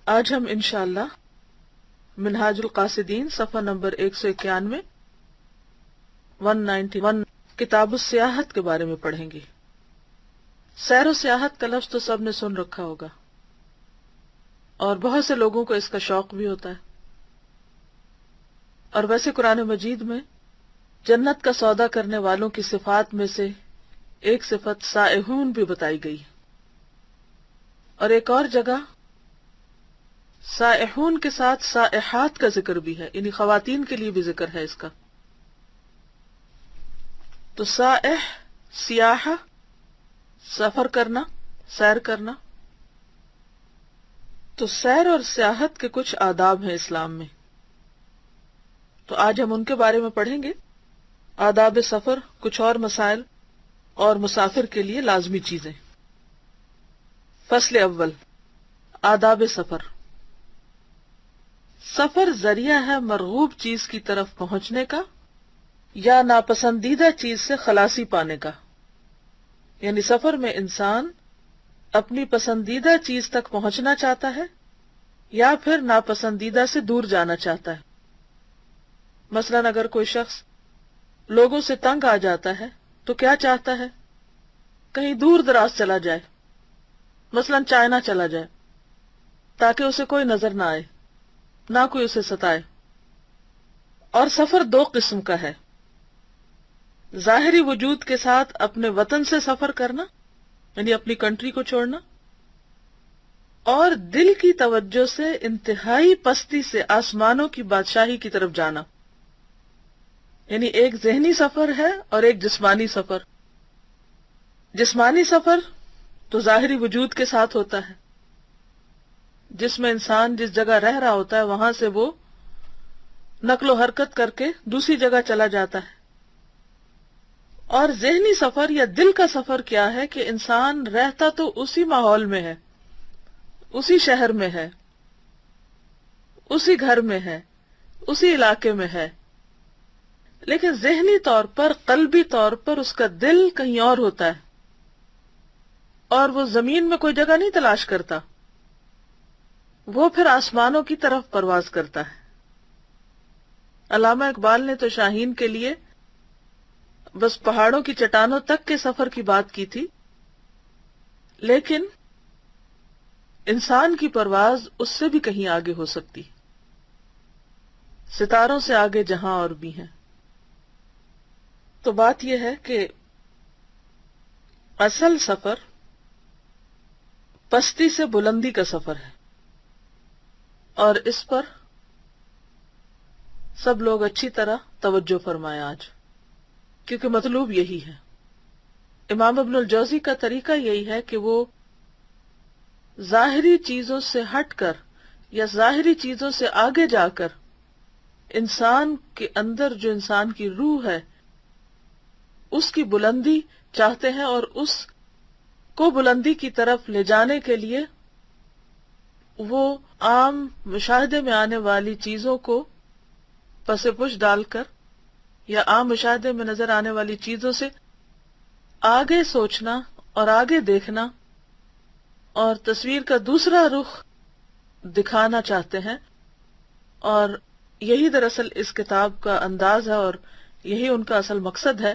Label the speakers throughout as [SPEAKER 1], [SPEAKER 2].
[SPEAKER 1] آج ہم انشاءاللہ منہاج القاصدین صفحہ نمبر 191 191 کتاب السیاحت کے بارے میں پڑھیں گے۔ سیر و سیاحت کا لفظ تو سب نے سن رکھا ہوگا اور بہت سے لوگوں کو اس کا شوق بھی ہوتا ہے، اور ویسے قرآن مجید میں جنت کا سودا کرنے والوں کی صفات میں سے ایک صفت سائحون بھی بتائی گئی، اور ایک اور جگہ سائحون کے ساتھ سائحات کا ذکر بھی ہے، یعنی خواتین کے لیے بھی ذکر ہے اس کا۔ تو سائح سیاحہ سفر کرنا، سیر کرنا۔ تو سیر اور سیاحت کے کچھ آداب ہیں اسلام میں، تو آج ہم ان کے بارے میں پڑھیں گے۔ آداب سفر، کچھ اور مسائل اور مسافر کے لیے لازمی چیزیں۔ فصل اول، آداب سفر۔ سفر ذریعہ ہے مرغوب چیز کی طرف پہنچنے کا یا ناپسندیدہ چیز سے خلاصی پانے کا، یعنی سفر میں انسان اپنی پسندیدہ چیز تک پہنچنا چاہتا ہے یا پھر ناپسندیدہ سے دور جانا چاہتا ہے۔ مثلاً اگر کوئی شخص لوگوں سے تنگ آ جاتا ہے تو کیا چاہتا ہے؟ کہیں دور دراز چلا جائے، مثلاً چائنا چلا جائے تاکہ اسے کوئی نظر نہ آئے، نہ کوئی اسے ستائے۔ اور سفر دو قسم کا ہے، ظاہری وجود کے ساتھ اپنے وطن سے سفر کرنا، یعنی اپنی کنٹری کو چھوڑنا، اور دل کی توجہ سے انتہائی پستی سے آسمانوں کی بادشاہی کی طرف جانا، یعنی ایک ذہنی سفر ہے اور ایک جسمانی سفر۔ جسمانی سفر تو ظاہری وجود کے ساتھ ہوتا ہے، جس میں انسان جس جگہ رہ رہا ہوتا ہے وہاں سے وہ نقل و حرکت کر کے دوسری جگہ چلا جاتا ہے۔ اور ذہنی سفر یا دل کا سفر کیا ہے کہ انسان رہتا تو اسی ماحول میں ہے، اسی شہر میں ہے، اسی گھر میں ہے، اسی علاقے میں ہے، لیکن ذہنی طور پر، قلبی طور پر اس کا دل کہیں اور ہوتا ہے، اور وہ زمین میں کوئی جگہ نہیں تلاش کرتا، وہ پھر آسمانوں کی طرف پرواز کرتا ہے۔ علامہ اقبال نے تو شاہین کے لیے بس پہاڑوں کی چٹانوں تک کے سفر کی بات کی تھی، لیکن انسان کی پرواز اس سے بھی کہیں آگے ہو سکتی، ستاروں سے آگے جہاں اور بھی ہیں۔ تو بات یہ ہے کہ اصل سفر پستی سے بلندی کا سفر ہے، اور اس پر سب لوگ اچھی طرح توجہ فرمائیں آج، کیونکہ مطلوب یہی ہے۔ امام ابن الجوزی کا طریقہ یہی ہے کہ وہ ظاہری چیزوں سے ہٹ کر یا ظاہری چیزوں سے آگے جا کر انسان کے اندر جو انسان کی روح ہے اس کی بلندی چاہتے ہیں، اور اس کو بلندی کی طرف لے جانے کے لیے وہ عام مشاہدے میں آنے والی چیزوں کو پس پش ڈال کر یا عام مشاہدے میں نظر آنے والی چیزوں سے آگے سوچنا اور آگے دیکھنا اور تصویر کا دوسرا رخ دکھانا چاہتے ہیں، اور یہی دراصل اس کتاب کا انداز ہے اور یہی ان کا اصل مقصد ہے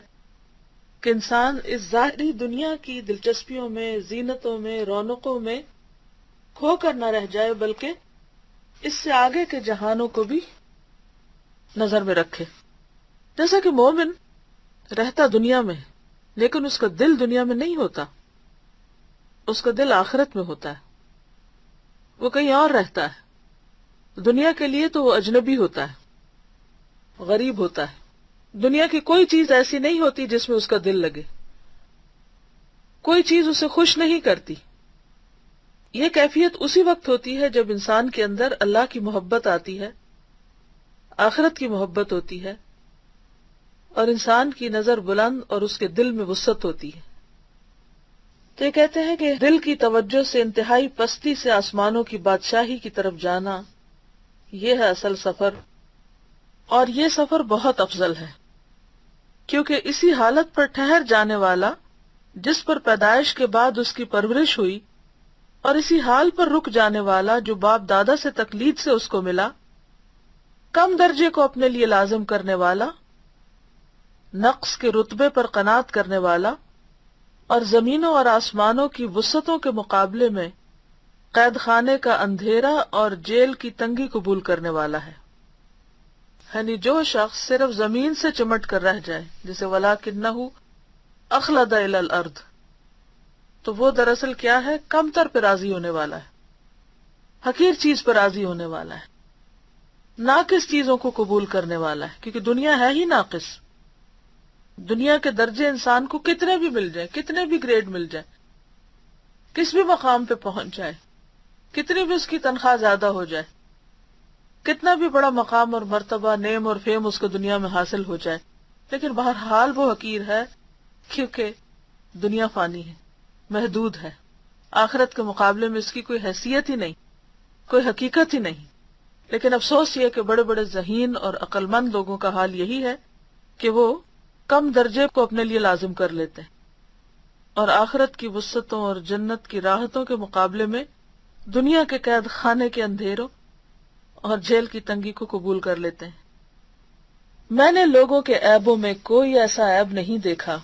[SPEAKER 1] کہ انسان اس ظاہری دنیا کی دلچسپیوں میں، زینتوں میں، رونقوں میں کھو کر نہ رہ جائے، بلکہ اس سے آگے کے جہانوں کو بھی نظر میں رکھے۔ جیسا کہ مومن رہتا دنیا میں لیکن اس کا دل دنیا میں نہیں ہوتا، اس کا دل آخرت میں ہوتا ہے، وہ کہیں اور رہتا ہے۔ دنیا کے لیے تو وہ اجنبی ہوتا ہے، غریب ہوتا ہے۔ دنیا کی کوئی چیز ایسی نہیں ہوتی جس میں اس کا دل لگے، کوئی چیز اسے خوش نہیں کرتی۔ یہ کیفیت اسی وقت ہوتی ہے جب انسان کے اندر اللہ کی محبت آتی ہے، آخرت کی محبت ہوتی ہے، اور انسان کی نظر بلند اور اس کے دل میں وسعت ہوتی ہے۔ تو یہ کہتے ہیں کہ دل کی توجہ سے انتہائی پستی سے آسمانوں کی بادشاہی کی طرف جانا، یہ ہے اصل سفر، اور یہ سفر بہت افضل ہے، کیونکہ اسی حالت پر ٹھہر جانے والا جس پر پیدائش کے بعد اس کی پرورش ہوئی اور اسی حال پر رک جانے والا جو باپ دادا سے تقلید سے اس کو ملا، کم درجے کو اپنے لیے لازم کرنے والا، نقص کے رتبے پر قناعت کرنے والا، اور زمینوں اور آسمانوں کی وسعتوں کے مقابلے میں قید خانے کا اندھیرا اور جیل کی تنگی قبول کرنے والا ہے۔ یعنی جو شخص صرف زمین سے چمٹ کر رہ جائے، جسے وَلَٰكِنَّهُ أَخْلَدَ إِلَى الْأَرْضِ، تو وہ دراصل کیا ہے؟ کم تر پہ راضی ہونے والا ہے، حقیر چیز پہ راضی ہونے والا ہے، ناقص چیزوں کو قبول کرنے والا ہے، کیونکہ دنیا ہے ہی ناقص۔ دنیا کے درجے انسان کو کتنے بھی مل جائیں، کتنے بھی گریڈ مل جائیں، کس بھی مقام پہ پہنچ جائے، کتنی بھی اس کی تنخواہ زیادہ ہو جائے، کتنا بھی بڑا مقام اور مرتبہ، نیم اور فیم اس کو دنیا میں حاصل ہو جائے، لیکن بہرحال وہ حقیر ہے، کیونکہ دنیا فانی ہے، محدود ہے، آخرت کے مقابلے میں اس کی کوئی حیثیت ہی نہیں، کوئی حقیقت ہی نہیں۔ لیکن افسوس یہ کہ بڑے بڑے ذہین اور عقل مند لوگوں کا حال یہی ہے کہ وہ کم درجے کو اپنے لیے لازم کر لیتے ہیں اور آخرت کی وسعتوں اور جنت کی راحتوں کے مقابلے میں دنیا کے قید خانے کے اندھیروں اور جیل کی تنگی کو قبول کر لیتے ہیں۔ میں نے لوگوں کے عیبوں میں کوئی ایسا عیب نہیں دیکھا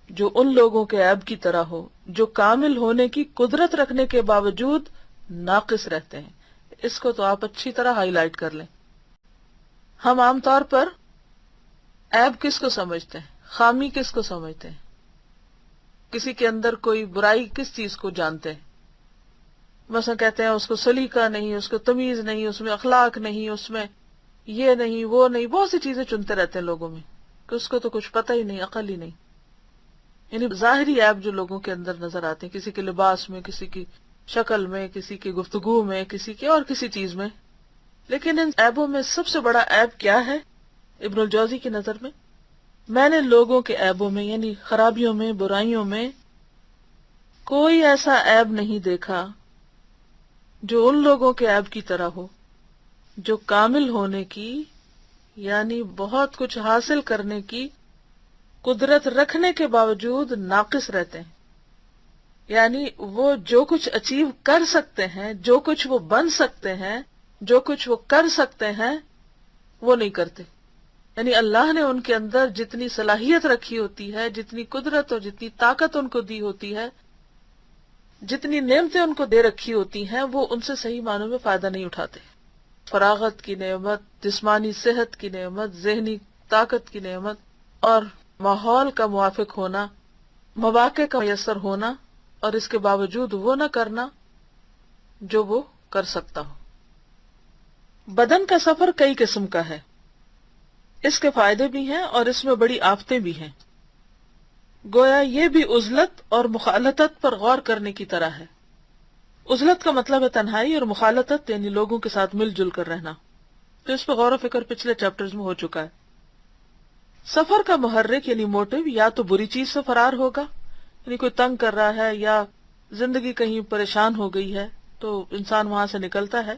[SPEAKER 1] جو ان لوگوں کے عیب کی طرح ہو جو کامل ہونے کی قدرت رکھنے کے باوجود ناقص رہتے ہیں۔ اس کو تو آپ اچھی طرح ہائی لائٹ کر لیں۔ ہم عام طور پر عیب کس کو سمجھتے ہیں؟ خامی کس کو سمجھتے ہیں؟ کسی کے اندر کوئی برائی کس چیز کو جانتے ہیں؟ مثلا کہتے ہیں اس کو سلیقہ نہیں، اس کو تمیز نہیں، اس میں اخلاق نہیں، اس میں یہ نہیں وہ نہیں، بہت سی چیزیں چنتے رہتے ہیں لوگوں میں کہ اس کو تو کچھ پتہ ہی نہیں، عقل ہی نہیں۔ یعنی ظاہری عیب جو لوگوں کے اندر نظر آتے ہیں، کسی کے لباس میں، کسی کی شکل میں، کسی کی گفتگو میں، کسی کی اور کسی چیز میں۔ لیکن ان عیبوں میں سب سے بڑا عیب کیا ہے ابن الجوزی کی نظر میں نے لوگوں کے عیبوں میں یعنی خرابیوں میں، برائیوں میں کوئی ایسا عیب نہیں دیکھا جو ان لوگوں کے عیب کی طرح ہو جو کامل ہونے کی یعنی بہت کچھ حاصل کرنے کی قدرت رکھنے کے باوجود ناقص رہتے ہیں۔ یعنی وہ جو کچھ اچیو کر سکتے ہیں، جو کچھ وہ بن سکتے ہیں، جو کچھ وہ کر سکتے ہیں، وہ نہیں کرتے۔ یعنی اللہ نے ان کے اندر جتنی صلاحیت رکھی ہوتی ہے، جتنی قدرت اور جتنی طاقت ان کو دی ہوتی ہے، جتنی نعمتیں ان کو دے رکھی ہوتی ہیں، وہ ان سے صحیح معنوں میں فائدہ نہیں اٹھاتے۔ فراغت کی نعمت، جسمانی صحت کی نعمت، ذہنی طاقت کی نعمت اور ماحول کا موافق ہونا، مواقع کا میسر ہونا، اور اس کے باوجود وہ نہ کرنا جو وہ کر سکتا ہو۔ بدن کا سفر کئی قسم کا ہے، اس کے فائدے بھی ہیں اور اس میں بڑی آفتیں بھی ہیں۔ گویا یہ بھی عزلت اور مخالطت پر غور کرنے کی طرح ہے۔ عزلت کا مطلب ہے تنہائی، اور مخالطت یعنی لوگوں کے ساتھ مل جل کر رہنا، تو اس پہ غور و فکر پچھلے چیپٹرز میں ہو چکا ہے۔ سفر کا محرک یعنی موٹو یا تو بری چیز سے فرار ہوگا، یعنی کوئی تنگ کر رہا ہے یا زندگی کہیں پریشان ہو گئی ہے تو انسان وہاں سے نکلتا ہے،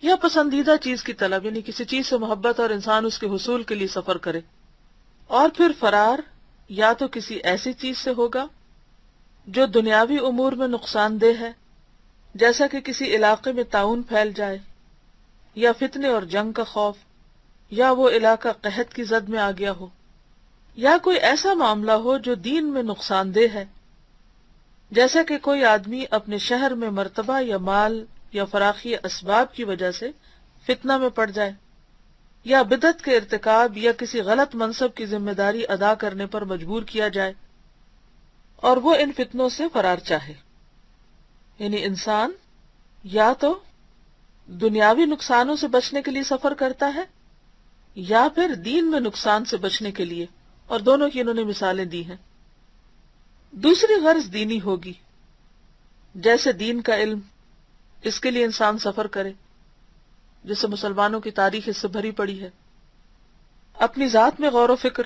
[SPEAKER 1] یا پسندیدہ چیز کی طلب یعنی کسی چیز سے محبت اور انسان اس کے حصول کے لیے سفر کرے۔ اور پھر فرار یا تو کسی ایسی چیز سے ہوگا جو دنیاوی امور میں نقصان دہ ہے، جیسا کہ کسی علاقے میں طاعون پھیل جائے، یا فتنے اور جنگ کا خوف، یا وہ علاقہ قحط کی زد میں آ گیا ہو، یا کوئی ایسا معاملہ ہو جو دین میں نقصان دہ ہے، جیسا کہ کوئی آدمی اپنے شہر میں مرتبہ یا مال یا فراخی اسباب کی وجہ سے فتنہ میں پڑ جائے، یا بدعت کے ارتکاب یا کسی غلط منصب کی ذمہ داری ادا کرنے پر مجبور کیا جائے اور وہ ان فتنوں سے فرار چاہے۔ یعنی انسان یا تو دنیاوی نقصانوں سے بچنے کے لیے سفر کرتا ہے یا پھر دین میں نقصان سے بچنے کے لیے، اور دونوں کی انہوں نے مثالیں دی ہیں۔ دوسری غرض دینی ہوگی، جیسے دین کا علم، اس کے لیے انسان سفر کرے، جسے مسلمانوں کی تاریخ اس سے بھری پڑی ہے۔ اپنی ذات میں غور و فکر،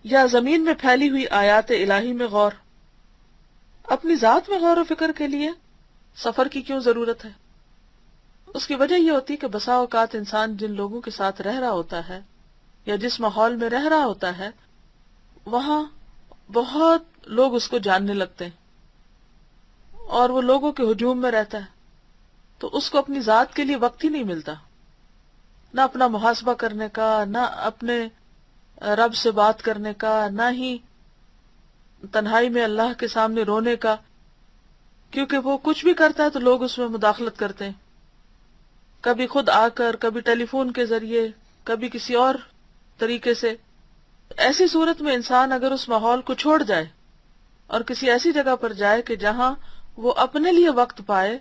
[SPEAKER 1] یا زمین میں پھیلی ہوئی آیات الہی میں غور۔ اپنی ذات میں غور و فکر کے لیے سفر کی کیوں ضرورت ہے؟ اس کی وجہ یہ ہوتی ہے کہ بسا اوقات انسان جن لوگوں کے ساتھ رہ رہا ہوتا ہے یا جس ماحول میں رہ رہا ہوتا ہے وہاں بہت لوگ اس کو جاننے لگتے ہیں، اور وہ لوگوں کے ہجوم میں رہتا ہے، تو اس کو اپنی ذات کے لیے وقت ہی نہیں ملتا، نہ اپنا محاسبہ کرنے کا، نہ اپنے رب سے بات کرنے کا، نہ ہی تنہائی میں اللہ کے سامنے رونے کا، کیونکہ وہ کچھ بھی کرتا ہے تو لوگ اس میں مداخلت کرتے ہیں، کبھی خود آ کر، کبھی ٹیلی فون کے ذریعے، کبھی کسی اور طریقے سے۔ ایسی صورت میں انسان اگر اس ماحول کو چھوڑ جائے اور کسی ایسی جگہ پر جائے کہ جہاں وہ اپنے لیے وقت پائے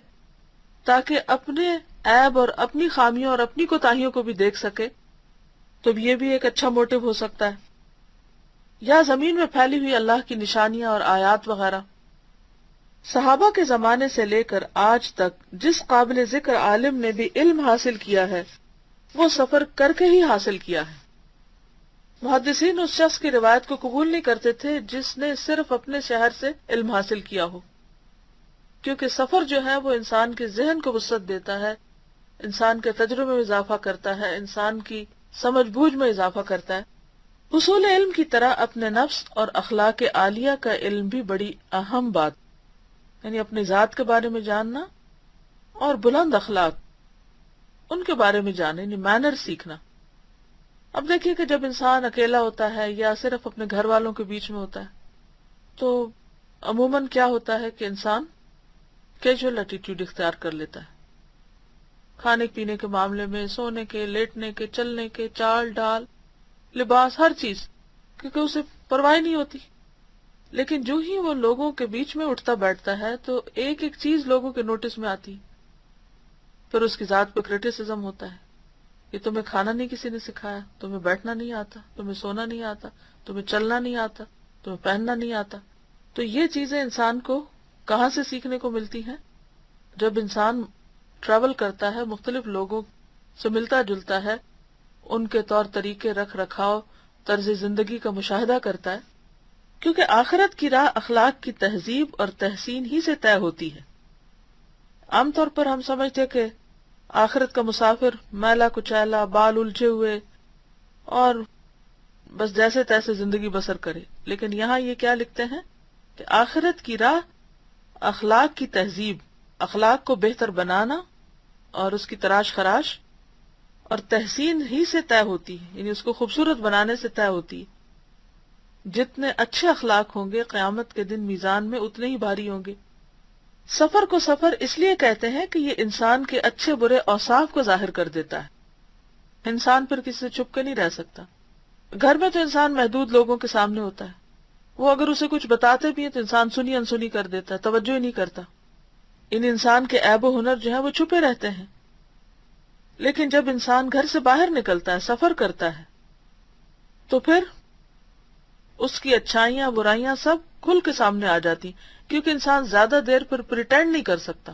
[SPEAKER 1] تاکہ اپنے عیب اور اپنی خامیوں اور اپنی کوتاہیوں کو بھی دیکھ سکے، تو یہ بھی ایک اچھا موٹو ہو سکتا ہے۔ یا زمین میں پھیلی ہوئی اللہ کی نشانیاں اور آیات وغیرہ۔ صحابہ کے زمانے سے لے کر آج تک جس قابل ذکر عالم نے بھی علم حاصل کیا ہے وہ سفر کر کے ہی حاصل کیا ہے۔ محدثین اس شخص کی روایت کو قبول نہیں کرتے تھے جس نے صرف اپنے شہر سے علم حاصل کیا ہو، کیونکہ سفر جو ہے وہ انسان کے ذہن کو وسعت دیتا ہے، انسان کے تجربے میں اضافہ کرتا ہے، انسان کی سمجھ بوجھ میں اضافہ کرتا ہے۔ حصول علم کی طرح اپنے نفس اور اخلاق عالیہ کا علم بھی بڑی اہم بات، یعنی اپنی ذات کے بارے میں جاننا اور بلند اخلاق ان کے بارے میں جاننا، یعنی مینر سیکھنا۔ اب دیکھیے کہ جب انسان اکیلا ہوتا ہے یا صرف اپنے گھر والوں کے بیچ میں ہوتا ہے تو عموماً کیا ہوتا ہے کہ انسان کیجول ایٹیٹیوڈ اختیار کر لیتا ہے، کھانے پینے کے معاملے میں، سونے کے، لیٹنے کے، چلنے کے، چال ڈال، لباس، ہر چیز، کیونکہ اسے پرواہ نہیں ہوتی۔ لیکن جو ہی وہ لوگوں کے بیچ میں اٹھتا بیٹھتا ہے تو ایک ایک چیز لوگوں کے نوٹس میں آتی، پھر اس کی ذات پہ کریٹیسزم ہوتا ہے کہ تمہیں کھانا نہیں کسی نے سکھایا، تمہیں بیٹھنا نہیں آتا، تمہیں سونا نہیں آتا، تمہیں چلنا نہیں آتا، تمہیں پہننا نہیں آتا۔ تو یہ چیزیں انسان کو کہاں سے سیکھنے کو ملتی ہیں؟ جب انسان ٹریول کرتا ہے، مختلف لوگوں سے ملتا جلتا ہے، ان کے طور طریقے، رکھ رکھاؤ، طرز زندگی کا مشاہدہ کرتا ہے، کیونکہ آخرت کی راہ اخلاق کی تہذیب اور تحسین ہی سے طے ہوتی ہے۔ عام طور پر ہم سمجھتے کہ آخرت کا مسافر میلا کچیلا، بال الجھے ہوئے اور بس جیسے تیسے زندگی بسر کرے، لیکن یہاں یہ کیا لکھتے ہیں کہ آخرت کی راہ اخلاق کی تہذیب، اخلاق کو بہتر بنانا اور اس کی تراش خراش اور تحسین ہی سے طے ہوتی ہے، یعنی اس کو خوبصورت بنانے سے طے ہوتی ہے۔ جتنے اچھے اخلاق ہوں گے قیامت کے دن میزان میں اتنے ہی بھاری ہوں گے۔ سفر کو سفر اس لیے کہتے ہیں کہ یہ انسان کے اچھے برے اوصاف کو ظاہر کر دیتا ہے۔ انسان پھر کسی سے چھپ کے نہیں رہ سکتا۔ گھر میں تو انسان محدود لوگوں کے سامنے ہوتا ہے، وہ اگر اسے کچھ بتاتے بھی ہیں تو انسان سنی انسنی کر دیتا ہے، توجہ ہی نہیں کرتا۔ ان انسان کے عیب و ہنر جو ہیں وہ چھپے رہتے ہیں۔ لیکن جب انسان گھر سے باہر نکلتا ہے، سفر کرتا ہے، تو پھر اس کی اچھائیاں برائیاں سب کھل کے سامنے آ جاتی، کیونکہ انسان زیادہ دیر پر پریٹینڈ نہیں کر سکتا،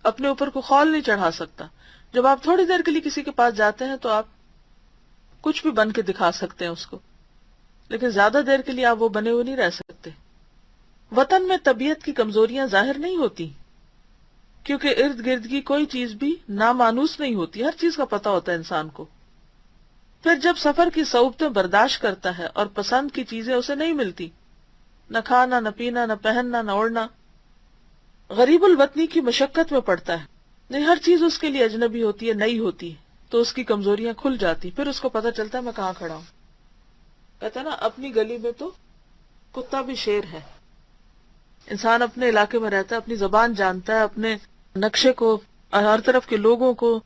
[SPEAKER 1] اپنے اوپر کو خول نہیں چڑھا سکتا۔ جب آپ تھوڑی دیر کے لیے کسی کے پاس جاتے ہیں تو آپ کچھ بھی بن کے دکھا سکتے ہیں اس کو، لیکن زیادہ دیر کے لیے آپ وہ بنے ہوئے نہیں رہ سکتے۔ وطن میں طبیعت کی کمزوریاں ظاہر نہیں ہوتی، کیونکہ ارد گرد کی کوئی چیز بھی نامانوس نہیں ہوتی، ہر چیز کا پتہ ہوتا ہے انسان کو۔ پھر جب سفر کی صعوبتیں برداشت کرتا ہے اور پسند کی چیزیں اسے نہیں ملتی، نہ کھانا، نہ پینا، نہ پہننا، نہ اوڑھنا، غریب الوطنی کی مشقت میں پڑتا ہے، نہیں ہر چیز اس کے لیے اجنبی ہوتی ہے، نئی ہوتی ہے، تو اس کی کمزوریاں کھل جاتی، پھر اس کو پتہ چلتا ہے میں کہاں کھڑا ہوں۔ کہتا ہے نا اپنی گلی میں تو کتا بھی شیر ہے۔ انسان اپنے علاقے میں رہتا ہے، اپنی زبان جانتا ہے، اپنے نقشے کو، ہر طرف کے لوگوں کو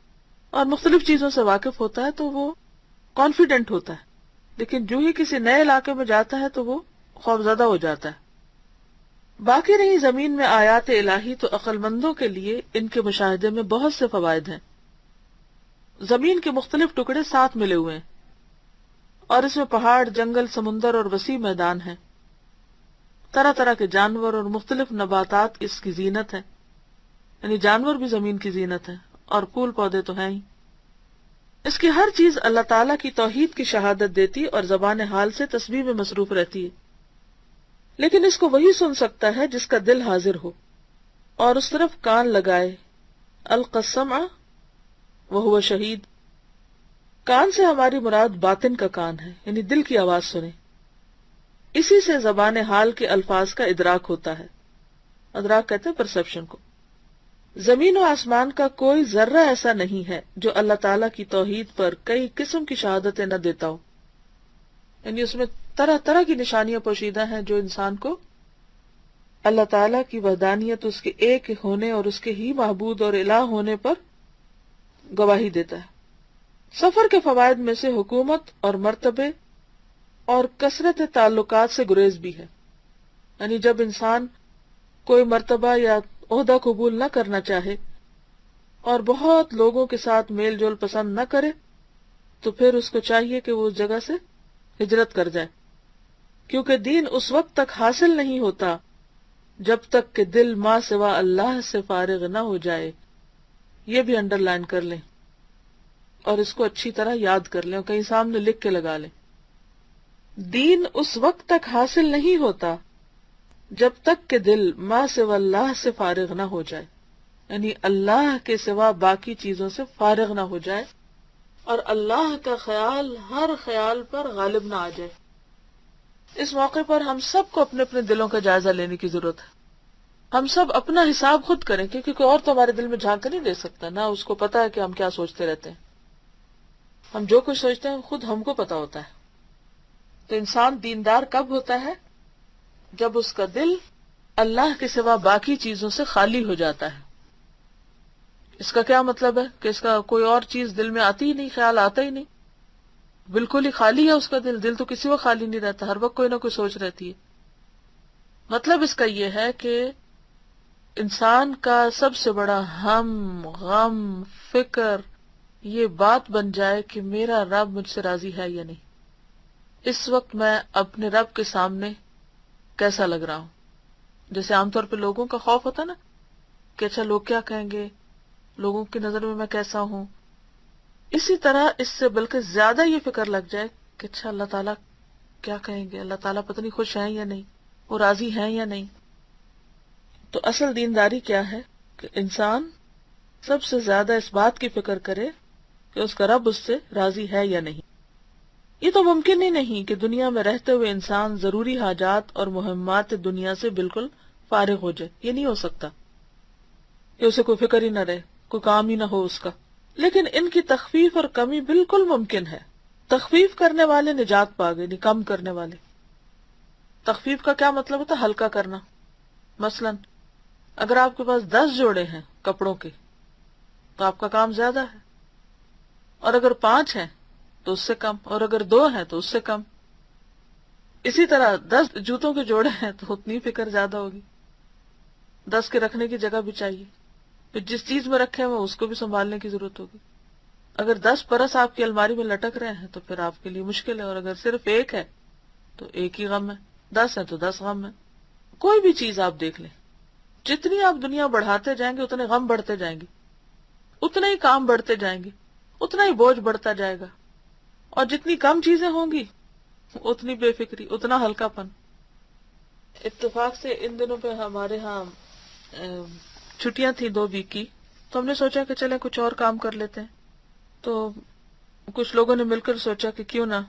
[SPEAKER 1] اور مختلف چیزوں سے واقف ہوتا ہے، تو وہ کانفیڈنٹ ہوتا ہے۔ لیکن جو ہی کسی نئے علاقے میں جاتا ہے تو وہ خوفزدہ ہو جاتا ہے۔ باقی رہی زمین میں آیات الہی، تو عقل مندوں کے لیے ان کے مشاہدے میں بہت سے فوائد ہیں۔ زمین کے مختلف ٹکڑے ساتھ ملے ہوئے ہیں اور اس میں پہاڑ، جنگل، سمندر اور وسیع میدان ہیں۔ طرح طرح کے جانور اور مختلف نباتات اس کی زینت ہے، یعنی جانور بھی زمین کی زینت ہے، اور پھول پودے تو ہیں ہی۔ اس کی ہر چیز اللہ تعالیٰ کی توحید کی شہادت دیتی اور زبان حال سے تسبیح میں مصروف رہتی ہے، لیکن اس کو وہی سن سکتا ہے جس کا دل حاضر ہو اور اس طرف کان لگائے۔ القى السمع وهو شہید۔ کان سے ہماری مراد باطن کا کان ہے، یعنی دل کی آواز سنے، اسی سے زبان حال کے الفاظ کا ادراک ہوتا ہے۔ ادراک کہتے ہیں پرسپشن کو. زمین و آسمان کا کوئی ذرہ ایسا نہیں ہے جو اللہ تعالیٰ کی توحید پر کئی قسم کی شہادتیں نہ دیتا ہو. یعنی اس میں طرح طرح کی نشانیاں پوشیدہ ہیں جو انسان کو اللہ تعالیٰ کی وحدانیت، اس کے ایک ہونے اور اس کے ہی معبود اور الہ ہونے پر گواہی دیتا ہے. سفر کے فوائد میں سے حکومت اور مرتبے اور کثرت تعلقات سے گریز بھی ہے. یعنی جب انسان کوئی مرتبہ یا عہدہ قبول نہ کرنا چاہے اور بہت لوگوں کے ساتھ میل جول پسند نہ کرے تو پھر اس کو چاہیے کہ وہ اس جگہ سے ہجرت کر جائے، کیونکہ دین اس وقت تک حاصل نہیں ہوتا جب تک کہ دل ما سوا اللہ سے فارغ نہ ہو جائے. یہ بھی انڈر لائن کر لیں اور اس کو اچھی طرح یاد کر لیں اور کہیں سامنے لکھ کے لگا لیں. دین اس وقت تک حاصل نہیں ہوتا جب تک کہ دل ما سوا اللہ سے فارغ نہ ہو جائے، یعنی اللہ کے سوا باقی چیزوں سے فارغ نہ ہو جائے اور اللہ کا خیال ہر خیال پر غالب نہ آ جائے. اس موقع پر ہم سب کو اپنے اپنے دلوں کا جائزہ لینے کی ضرورت ہے. ہم سب اپنا حساب خود کریں، کیونکہ کوئی اور تو ہمارے دل میں جھانک نہیں دے سکتا، نہ اس کو پتا ہے کہ ہم کیا سوچتے رہتے ہیں. ہم جو کچھ سوچتے ہیں خود ہم کو پتا ہوتا ہے. تو انسان دیندار کب ہوتا ہے؟ جب اس کا دل اللہ کے سوا باقی چیزوں سے خالی ہو جاتا ہے. اس کا کیا مطلب ہے کہ اس کا کوئی اور چیز دل میں آتی ہی نہیں، خیال آتا ہی نہیں، بالکل ہی خالی ہے اس کا دل. دل تو کسی وقت خالی نہیں رہتا، ہر وقت کوئی نہ کوئی سوچ رہتی ہے. مطلب اس کا یہ ہے کہ انسان کا سب سے بڑا ہم، غم، فکر یہ بات بن جائے کہ میرا رب مجھ سے راضی ہے یا نہیں. اس وقت میں اپنے رب کے سامنے کیسا لگ رہا ہوں. جیسے عام طور پہ لوگوں کا خوف ہوتا نا کہ اچھا لوگ کیا کہیں گے، لوگوں کی نظر میں کیسا ہوں. اسی طرح اس سے بلکہ زیادہ یہ فکر لگ جائے کہ اچھا اللہ تعالیٰ کیا کہیں گے، اللہ تعالیٰ پتہ نہیں خوش ہیں یا نہیں، وہ راضی ہیں یا نہیں. تو اصل دینداری کیا ہے کہ انسان سب سے زیادہ اس بات کی فکر کرے کہ اس کا رب اس سے راضی ہے یا نہیں. یہ تو ممکن ہی نہیں کہ دنیا میں رہتے ہوئے انسان ضروری حاجات اور مہمات دنیا سے بالکل فارغ ہو جائے. یہ نہیں ہو سکتا کہ اسے کوئی فکر ہی نہ رہے، کوئی کام ہی نہ ہو اس کا. لیکن ان کی تخفیف اور کمی بالکل ممکن ہے. تخفیف کرنے والے نجات پا گئے، نہیں کم کرنے والے. تخفیف کا کیا مطلب ہوتا ہے؟ ہلکا کرنا. مثلا اگر آپ کے پاس 10 جوڑے ہیں کپڑوں کے تو آپ کا کام زیادہ ہے، اور اگر 5 ہیں تو اس سے کم، اور اگر 2 ہیں تو اس سے کم. اسی طرح 10 جوتوں کے جوڑے ہیں تو اتنی فکر زیادہ ہوگی. 10 کے رکھنے کی جگہ بھی چاہیے، پھر جس چیز میں رکھے ہوئے اس کو بھی سنبھالنے کی ضرورت ہوگی. اگر 10 پرس آپ کی الماری میں لٹک رہے ہیں تو پھر آپ کے لیے مشکل ہے، اور اگر صرف ایک ہے تو ایک ہی غم ہے، 10 ہے تو 10 غم ہے. کوئی بھی چیز آپ دیکھ لیں، جتنی آپ دنیا بڑھاتے جائیں گے اتنے غم بڑھتے جائیں گے، اتنے ہی کام بڑھتے جائیں گے، اتنا ہی بوجھ بڑھتا جائے گا. اور جتنی کم چیزیں ہوں گی اتنی بے فکری، اتنا ہلکا پن. اتفاق سے ان دنوں پہ ہمارے ہاں چھٹیاں تھیں 2 ویک کی، تو ہم نے سوچا کہ چلیں کچھ اور کام کر لیتے ہیں. تو کچھ لوگوں نے مل کر سوچا کہ کیوں نہ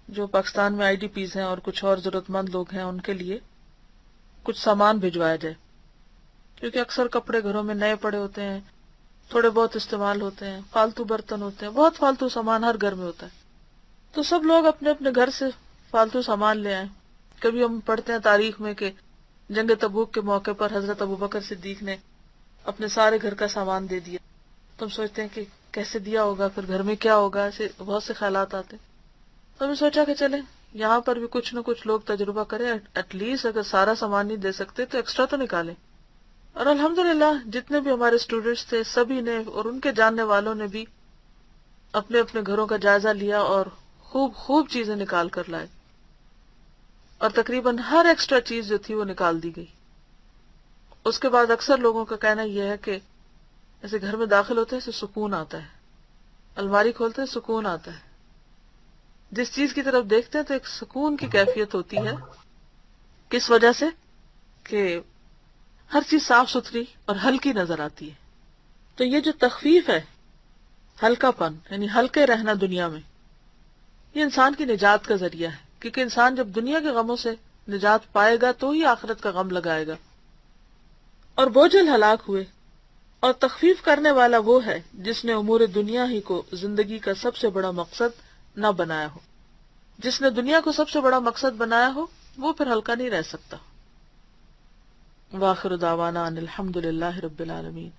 [SPEAKER 1] جو پاکستان میں IDPs ہیں اور کچھ اور ضرورت مند لوگ ہیں ان کے لیے کچھ سامان بھجوایا جائے، کیونکہ اکثر کپڑے گھروں میں نئے پڑے ہوتے ہیں، تھوڑے بہت استعمال ہوتے ہیں، فالتو برتن ہوتے ہیں، بہت فالتو سامان ہر گھر میں ہوتا ہے. تو سب لوگ اپنے اپنے گھر سے فالتو سامان لے آئیں. کبھی ہم پڑھتے ہیں تاریخ میں کہ جنگ تبوک کے موقع پر حضرت ابوبکر صدیق نے اپنے سارے گھر کا سامان دے دیا. تو ہم سوچتے ہیں کہ کیسے دیا ہوگا، پھر گھر میں کیا ہوگا، ایسے بہت سے خیالات آتے. تو ہم نے سوچا کہ چلیں یہاں پر بھی کچھ نہ کچھ لوگ تجربہ کریں، ایٹ لیسٹ اگر سارا سامان نہیں دے سکتے تو ایکسٹرا تو نکالیں. اور الحمدللہ جتنے بھی ہمارے اسٹوڈینٹس تھے سبھی نے اور ان کے جاننے والوں نے بھی اپنے اپنے گھروں کا جائزہ لیا اور خوب خوب چیزیں نکال کر لائے، اور تقریباً ہر ایکسٹرا چیز جو تھی وہ نکال دی گئی. اس کے بعد اکثر لوگوں کا کہنا یہ ہے کہ ایسے گھر میں داخل ہوتے ہیں اسے سکون آتا ہے، الماری کھولتے ہیں سکون آتا ہے، جس چیز کی طرف دیکھتے ہیں تو ایک سکون کی کیفیت ہوتی ہے. کس وجہ سے؟ کہ ہر چیز صاف ستھری اور ہلکی نظر آتی ہے. تو یہ جو تخفیف ہے، ہلکا پن یعنی ہلکے رہنا دنیا میں، یہ انسان کی نجات کا ذریعہ ہے. کیونکہ انسان جب دنیا کے غموں سے نجات پائے گا تو ہی آخرت کا غم لگائے گا. اور بوجھل ہلاک ہوئے، اور تخفیف کرنے والا وہ ہے جس نے امور دنیا ہی کو زندگی کا سب سے بڑا مقصد نہ بنایا ہو۔ جس نے دنیا کو سب سے بڑا مقصد بنایا ہو وہ پھر ہلکا نہیں رہ سکتا۔ وآخر دعوانا ان الحمد للہ رب العالمین۔